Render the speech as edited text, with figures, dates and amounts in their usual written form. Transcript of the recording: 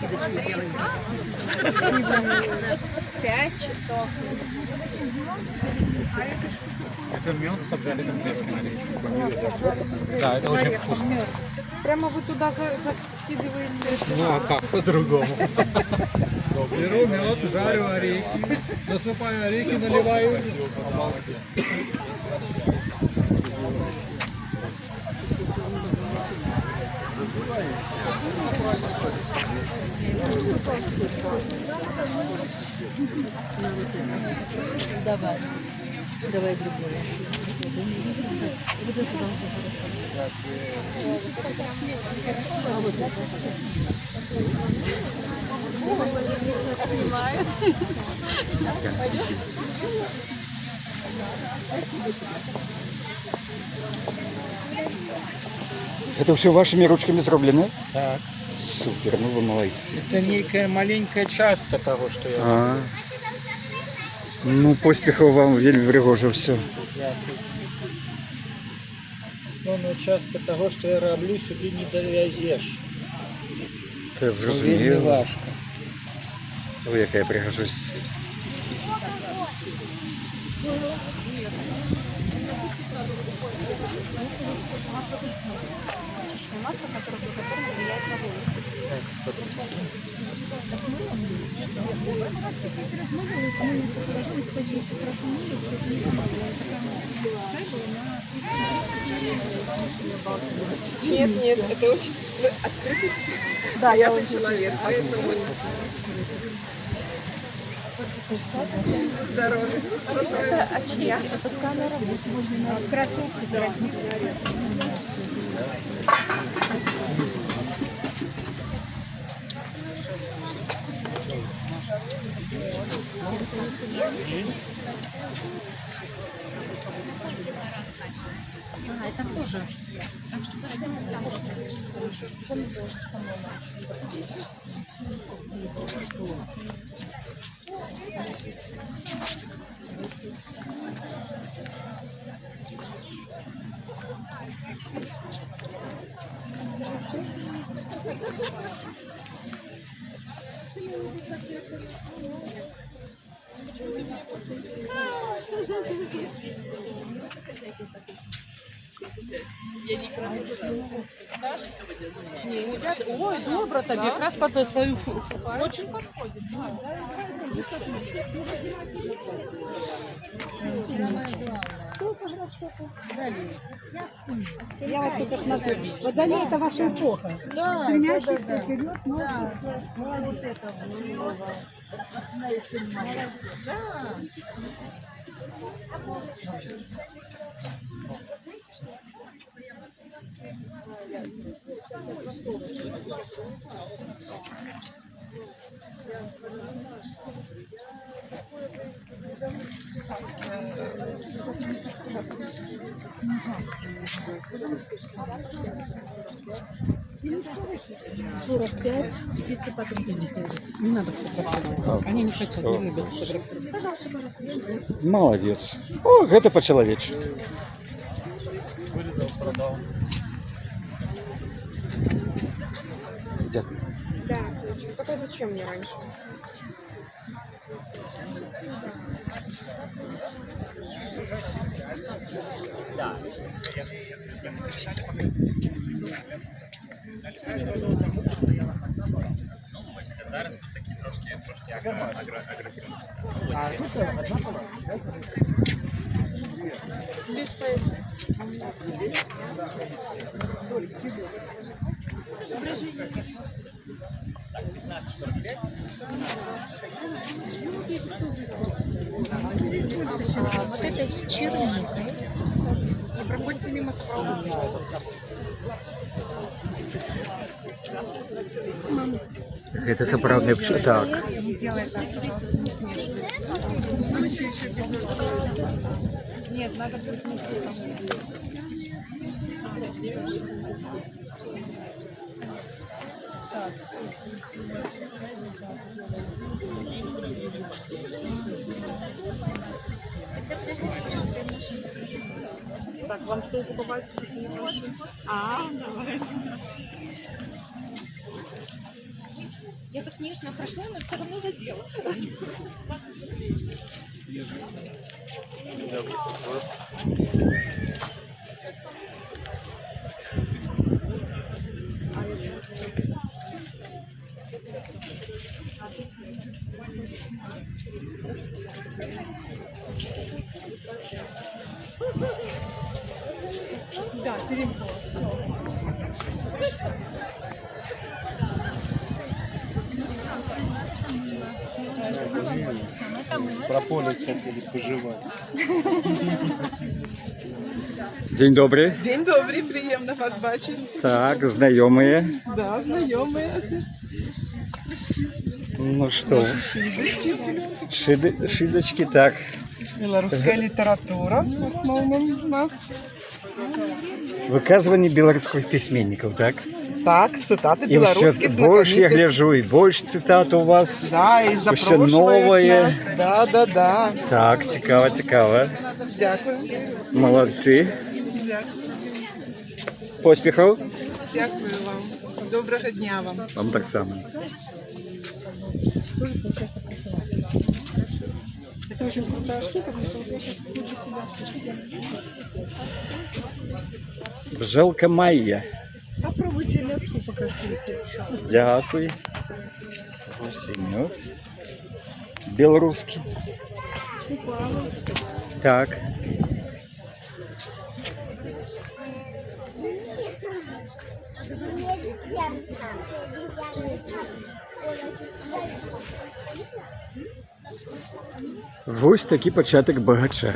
5 часов. Это мед с обжаренным грецким орехом. Да, это очень вкусно. Прямо вы туда закидываете? Ну а как по-другому? Беру мед, жарю орехи, насыпаю орехи, наливаю. Давай. Давай другое. Снимает. Это все вашими ручками зроблено? Так. Супер, ну вы молодцы. Это некая маленькая частка того, что я А, ну, поспіху вам вельми пригожа все. дякую. Основна частка того, що я роблю, сюди не дов'язеш. Це Вельми зрозуміло. важко. Ой, яка я пригожусь. Масло пресное. Очищенное масло, которое благотворно влияет на волосы. Нет, это очень открытый. Да, я Я человек, поэтому здоровья. Это очья. Это камера. Кроссовки. Это тоже. Ой, добре тобі, якраз по твою Очень подходит. Я вот только смотрю. Водолей это ваша эпоха. Да, Стремящийся вперед, да. вот это. Птицы по 30. Не надо фотографировать. Они не хотят, не любят фотографировать. Молодец. О, это по-человечески. Дякую. Да, только зачем мне раньше? Зараз тут такі трошки агрофірми. Без пояса. Вот это с черникой. Не проходите мимо справа. Это сапраўдны так. Не делай так, пожалуйста, не смешно. Нет, надо принести. Так, вам что покупать? Давай. Я так нежно прошла, но все равно задела. Да, перемог. Прополис хотели пожевать. День добрий. День добрий, приємно вас бачити. Так, знайомі. Да, знайомі. Ну що, Шидочки. шидочки, так. Білоруська література в основному у нас. Виказування білоруських письменників, так? Так, цитати І білоруських ще більше, я знаменитих. гляжу, і більше цитат у вас. Да, і Все запрошують нове. нас. Да. Так, цікаво, цікаво. Дякую. Молодці. Дякую. Поспіхів. Дякую вам. Доброго дня вам. Вам так само. Это очень крутая штука, потому что вот я сейчас буду сюда. Бжелка Майя. Попробуйте лёгкий покажите. Дякую. Гусенюк. Білоруський. Так. Ось такий початок багача.